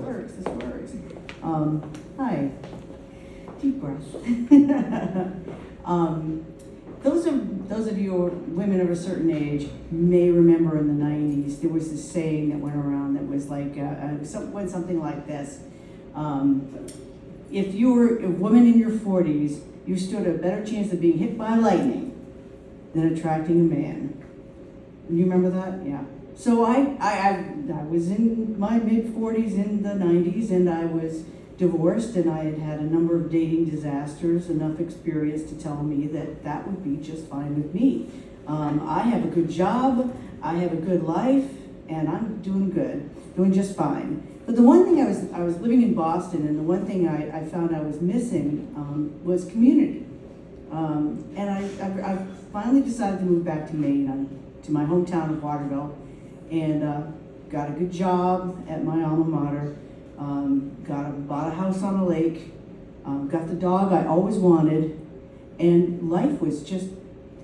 works. Hi. Deep breath. Those of you who are women of a certain age may remember in the 90s, there was this saying that went around that was like, went something like this. If you were a woman in your 40s, you stood a better chance of being hit by lightning than attracting a man. You remember that? Yeah. So I was in my mid-40s in the 90s, and I was divorced, and I had had a number of dating disasters, enough experience to tell me that would be just fine with me. I have a good job, I have a good life, and I'm doing just fine. But the one thing I was living in Boston, and the one thing I found I was missing was community. And I finally decided to move back to Maine, to my hometown of Waterville, and got a good job at my alma mater. Bought a house on a lake, got the dog I always wanted, and life was just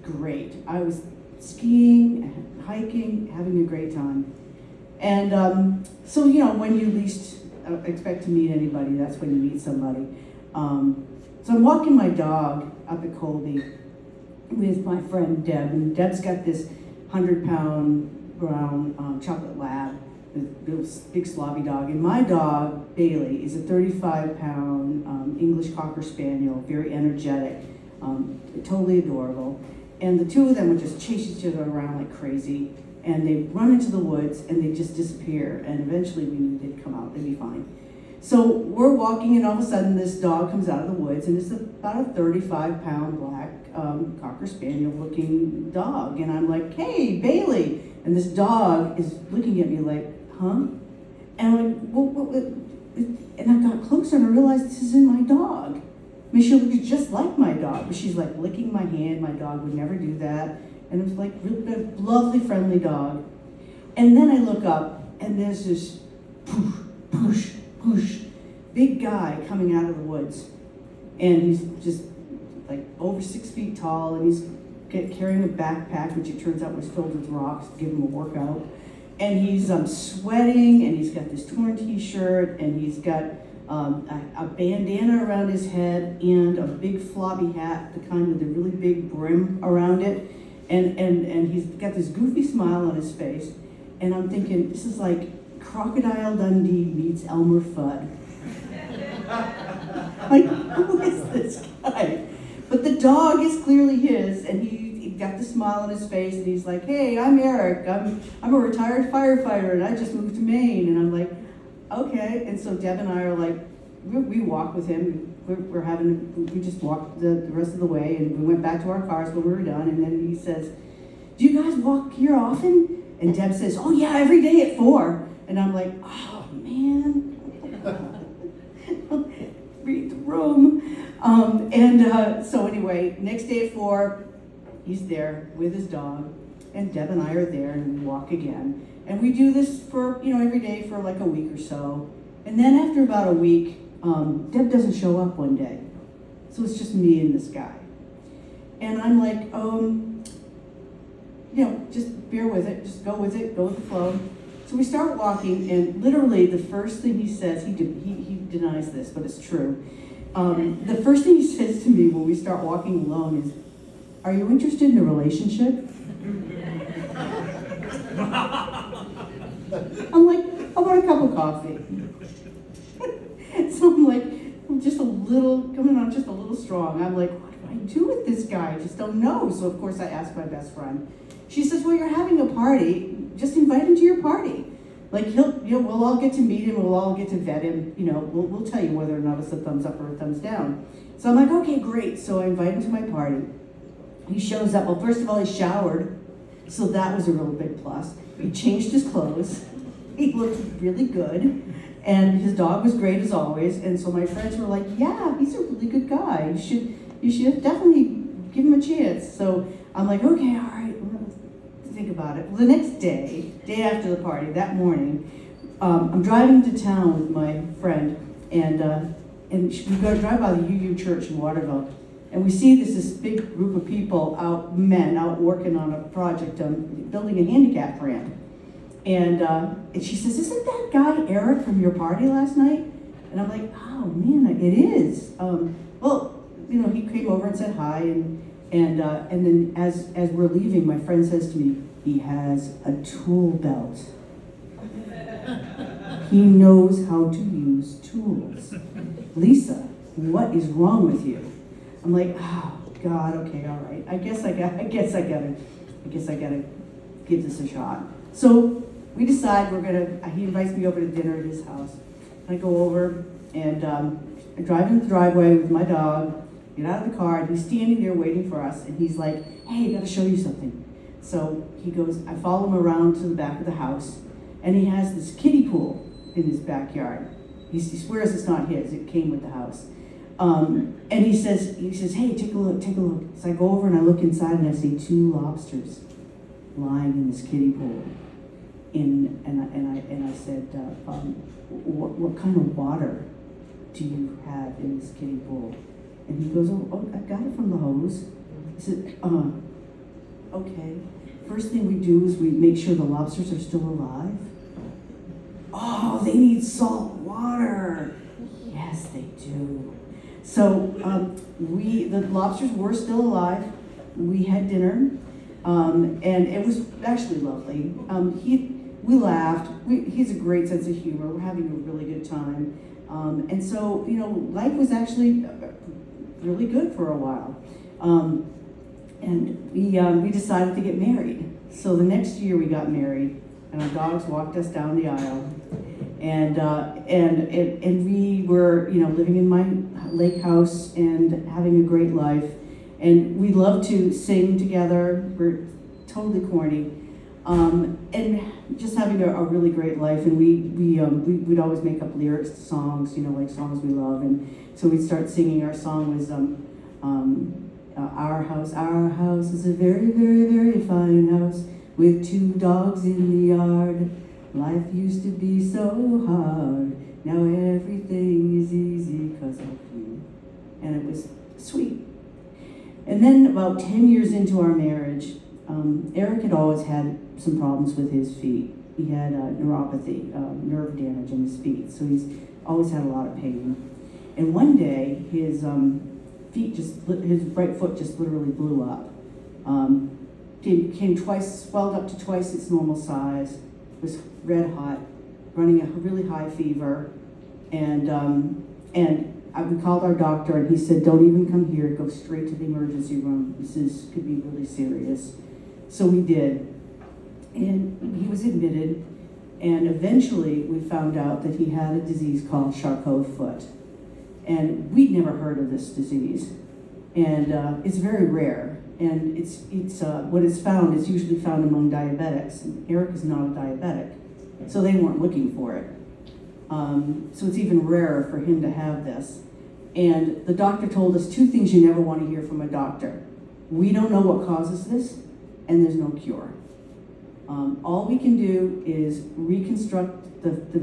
great. I was skiing, hiking, having a great time. And so, when you least expect to meet anybody, that's when you meet somebody. So I'm walking my dog up at Colby with my friend Deb, and Deb's got this 100-pound brown chocolate lab, this big slobby dog, and my dog Bailey is a 35-pound English Cocker Spaniel, very energetic, totally adorable. And the two of them would just chase each other around like crazy, and they'd run into the woods and they'd just disappear, and eventually we knew they'd come out, they'd be fine. So we're walking, and all of a sudden this dog comes out of the woods, and it's about a 35-pound black Cocker Spaniel looking dog, and I'm like, "Hey, Bailey," and this dog is looking at me like, "Huh?" And I'm like, what? And I got closer and I realized this isn't my dog. I mean, she looks just like my dog, but she's like licking my hand. My dog would never do that. And it was like really lovely, friendly dog. And then I look up, and there's this poosh, poosh, poosh, big guy coming out of the woods. And he's just like over 6 feet tall, and he's carrying a backpack, which it turns out was filled with rocks to give him a workout. And he's sweating, and he's got this torn t-shirt, and he's got a bandana around his head and a big floppy hat, the kind with a really big brim around it. And he's got this goofy smile on his face. And I'm thinking, this is like Crocodile Dundee meets Elmer Fudd. Like, who is this guy? But the dog is clearly his, and he got the smile on his face, and he's like, "Hey, I'm Eric. I'm a retired firefighter, and I just moved to Maine." And I'm like, "Okay." And so Deb and I are like, we walk with him. We just walked the rest of the way, and we went back to our cars when we were done. And then he says, "Do you guys walk here often?" And Deb says, "Oh yeah, every day at 4." And I'm like, "Oh man." Read the room. So anyway, next day at 4, he's there with his dog, and Deb and I are there, and we walk again. And we do this for, every day for like a week or so. And then after about a week, Deb doesn't show up one day. So it's just me and this guy. And I'm like, just bear with it, just go with the flow. So we start walking, and literally the first thing he says, he denies this, but it's true. The first thing he says to me when we start walking alone is, "Are you interested in a relationship?" I'm like, "How about a cup of coffee?" So I'm like, coming on just a little strong. I'm like, what do I do with this guy? I just don't know. So of course I asked my best friend. She says, "Well, you're having a party. Just invite him to your party. Like we'll all get to meet him. We'll all get to vet him. We'll tell you whether or not it's a thumbs up or a thumbs down." So I'm like, "Okay, great." So I invite him to my party. He shows up. Well, first of all, he showered, so that was a real big plus. He changed his clothes. He looked really good, and his dog was great as always. And so my friends were like, "Yeah, he's a really good guy. You should definitely give him a chance." So I'm like, "Okay, all right." Think about it. Well, the next day after the party, that morning, I'm driving to town with my friend, and we go drive by the UU Church in Waterville, and we see this big group of people men out working on a project, building a handicap ramp. And she says, "Isn't that guy Eric from your party last night?" And I'm like, "Oh man, it is." Well, he came over and said hi, and then as we're leaving, my friend says to me, "He has a tool belt. He knows how to use tools." Lisa, what is wrong with you? I'm like, "Oh God, okay, all right. I guess I gotta give this a shot." So we decide he invites me over to dinner at his house. I go over and I drive in the driveway with my dog, get out of the car, and he's standing there waiting for us, and he's like, "Hey, I gotta show you something." So he goes, I follow him around to the back of the house, and he has this kiddie pool in his backyard. He swears it's not his, it came with the house. And he says, "Hey, take a look. So I go over and I look inside and I see 2 lobsters lying in this kiddie pool. And I said, what kind of water do you have in this kiddie pool?" And he goes, oh, I got it from the hose. I said, okay. First thing we do is we make sure the lobsters are still alive. "Oh, they need salt water." Yes, they do. So the lobsters were still alive. We had dinner, and it was actually lovely. We laughed. He's a great sense of humor. We're having a really good time. And so, life was actually really good for a while. And we decided to get married. So the next year we got married, and our dogs walked us down the aisle. And we were, living in my lake house and having a great life. And we loved to sing together. We're totally corny. And just having a really great life. And we'd always make up lyrics to songs, like songs we love. And so we'd start singing. Our song was our house is a very, very, very fine house with 2 dogs in the yard. Life used to be so hard. Now everything is easy 'cause of you. And it was sweet. And then about 10 years into our marriage, Eric had always had some problems with his feet. He had neuropathy, nerve damage in his feet. So he's always had a lot of pain. And one day, his right foot just literally blew up. Came twice, swelled up to twice its normal size, was red hot, running a really high fever, and we called our doctor, and he said, "Don't even come here, go straight to the emergency room. This could be really serious." So we did, and he was admitted, and eventually we found out that he had a disease called Sharpe foot, and we'd never heard of this disease, and it's very rare. And it's what it's found is usually found among diabetics. And Eric is not a diabetic, so they weren't looking for it. So it's even rarer for him to have this. And the doctor told us 2 things you never want to hear from a doctor. We don't know what causes this, and there's no cure. All we can do is reconstruct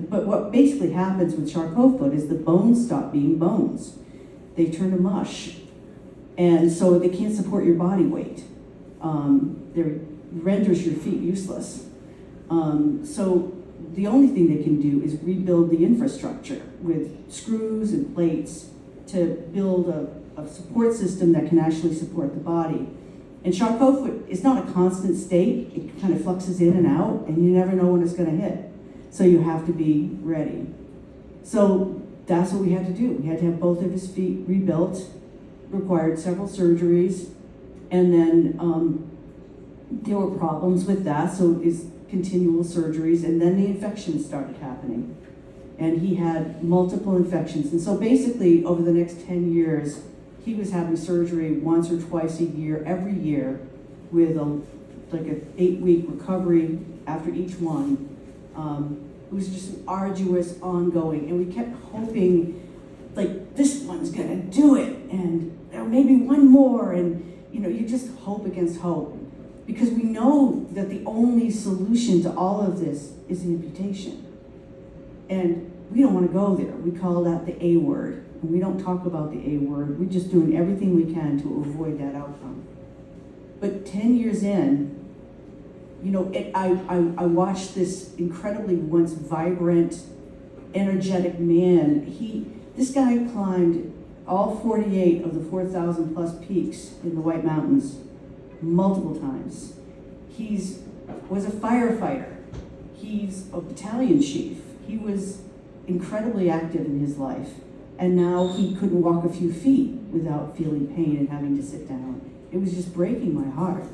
but what basically happens with Sharpe foot is the bones stop being bones. They turn to mush. And so they can't support your body weight. It renders your feet useless. So the only thing they can do is rebuild the infrastructure with screws and plates to build a support system that can actually support the body. And Sharpe foot is not a constant state. It kind of fluxes in and out, and you never know when it's going to hit. So you have to be ready. So that's what we had to do. We had to have both of his feet rebuilt. Required several surgeries, and then there were problems with that, so it's continual surgeries, and then the infections started happening, and he had multiple infections. And so basically over the next 10 years he was having surgery once or twice a year, every year, with like an 8-week recovery after each one. It was just arduous, ongoing, and we kept hoping, like, this one's gonna do it, and maybe one more, and you just hope against hope, because we know that the only solution to all of this is amputation, and we don't want to go there. We call that the A word, and we don't talk about the A word. We're just doing everything we can to avoid that outcome. But 10 years in, I watched this incredibly once vibrant, energetic man. This guy climbed all 48 of the 4,000 plus peaks in the White Mountains multiple times. Was a firefighter. He's a battalion chief. He was incredibly active in his life. And now he couldn't walk a few feet without feeling pain and having to sit down. It was just breaking my heart.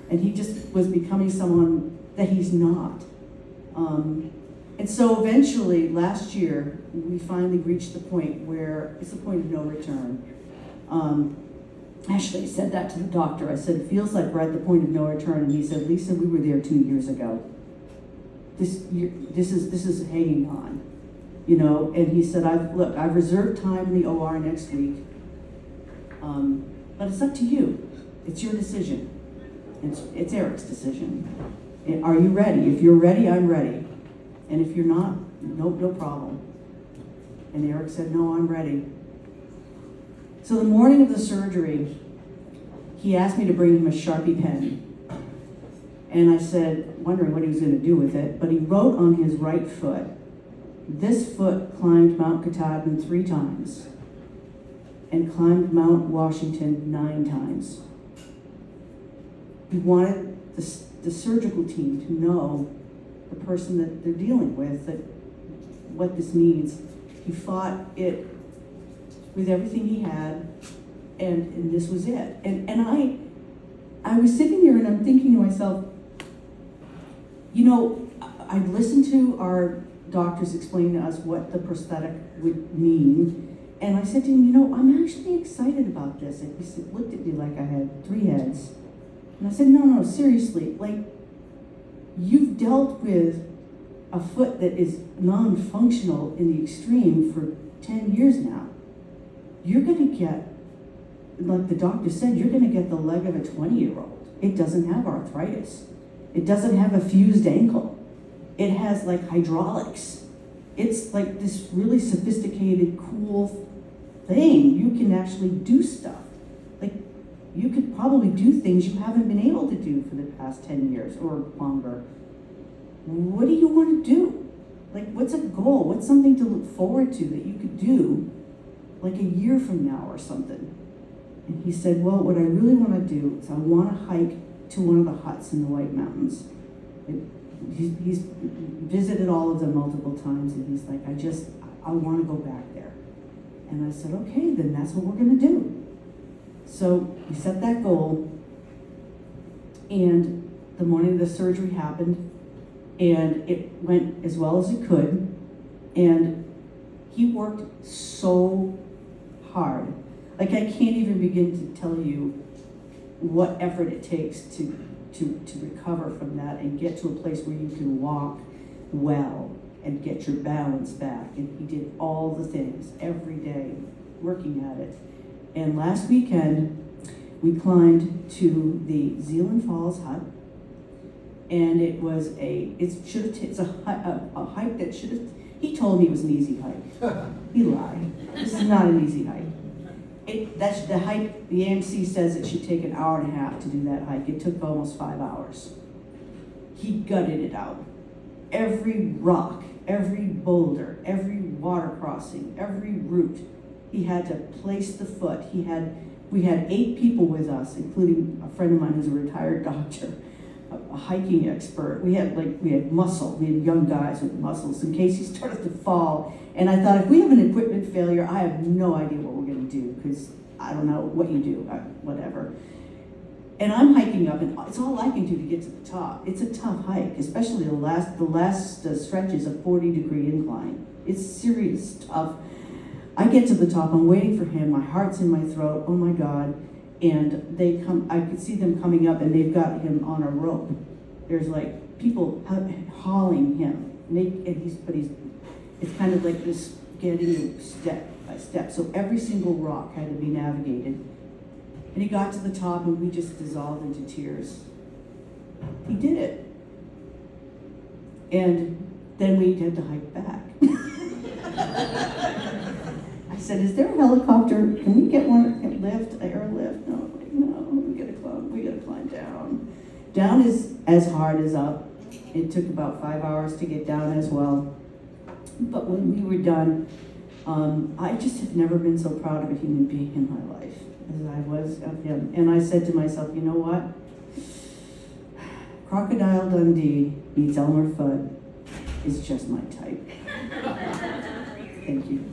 And he just was becoming someone that he's not. And so eventually, last year, we finally reached the point where it's the point of no return. Actually, I said that to the doctor. I said, it feels like we're at the point of no return. And he said, Lisa, we were there 2 years ago. This is hanging on, And he said, I've reserved time in the OR next week, but it's up to you. It's your decision. It's Eric's decision. Are you ready? If you're ready, I'm ready. And if you're not, no problem. And Eric said, no, I'm ready. So the morning of the surgery, he asked me to bring him a Sharpe pen. And I said, wondering what he was going to do with it, but he wrote on his right foot, this foot climbed Mount Katahdin 3 times and climbed Mount Washington 9 times. He wanted the surgical team to know the person that they're dealing with, that what this means. He fought it with everything he had, and this was it. And I was sitting there and I'm thinking to myself, I listened to our doctors explain to us what the prosthetic would mean, and I said to him, I'm actually excited about this. And he looked at me like I had 3 heads. And I said, no, seriously, you've dealt with a foot that is non-functional in the extreme for 10 years now. You're going to get, like the doctor said, you're going to get the leg of a 20-year-old. It doesn't have arthritis. It doesn't have a fused ankle. It has hydraulics. It's like this really sophisticated, cool thing. You can actually do stuff. You could probably do things you haven't been able to do for the past 10 years or longer. What do you want to do? What's a goal? What's something to look forward to that you could do a year from now or something? And he said, well, what I really want to do is I want to hike to one of the huts in the White Mountains. He's visited all of them multiple times, and he's like, I want to go back there. And I said, okay, then that's what we're going to do. So we set that goal, and the morning of the surgery happened, and it went as well as it could, and he worked so hard. I can't even begin to tell you what effort it takes to recover from that and get to a place where you can walk well and get your balance back. And he did all the things every day, working at it. And last weekend, we climbed to the Zealand Falls hut, and it's a hike that should have. He told me it was an easy hike. He lied. This is not an easy hike. That's the hike. The AMC says it should take an hour and a half to do that hike. It took almost 5 hours. He gutted it out. Every rock, every boulder, every water crossing, every route. He had to place the foot. We had 8 people with us, including a friend of mine who's a retired doctor, a hiking expert. We had muscle. We had young guys with muscles in case he started to fall. And I thought, if we have an equipment failure, I have no idea what we're going to do, because I don't know what you do, whatever. And I'm hiking up, and it's all I can do to get to the top. It's a tough hike, especially the last stretch is a 40-degree incline. It's serious, tough. I get to the top, I'm waiting for him, my heart's in my throat, oh my God, and they come, I could see them coming up, and they've got him on a rope. There's people hauling him, it's kind of like this getting step by step, so every single rock had to be navigated. And he got to the top, and we just dissolved into tears. He did it. And then we had to hike back. I said, is there a helicopter? Can we get one, airlift? No, we gotta climb down. Down is as hard as up. It took about 5 hours to get down as well. But when we were done, I just have never been so proud of a human being in my life as I was of him. And I said to myself, you know what? Crocodile Dundee meets Elmer Fudd is just my type. Thank you.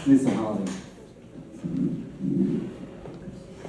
Mr. Hallee.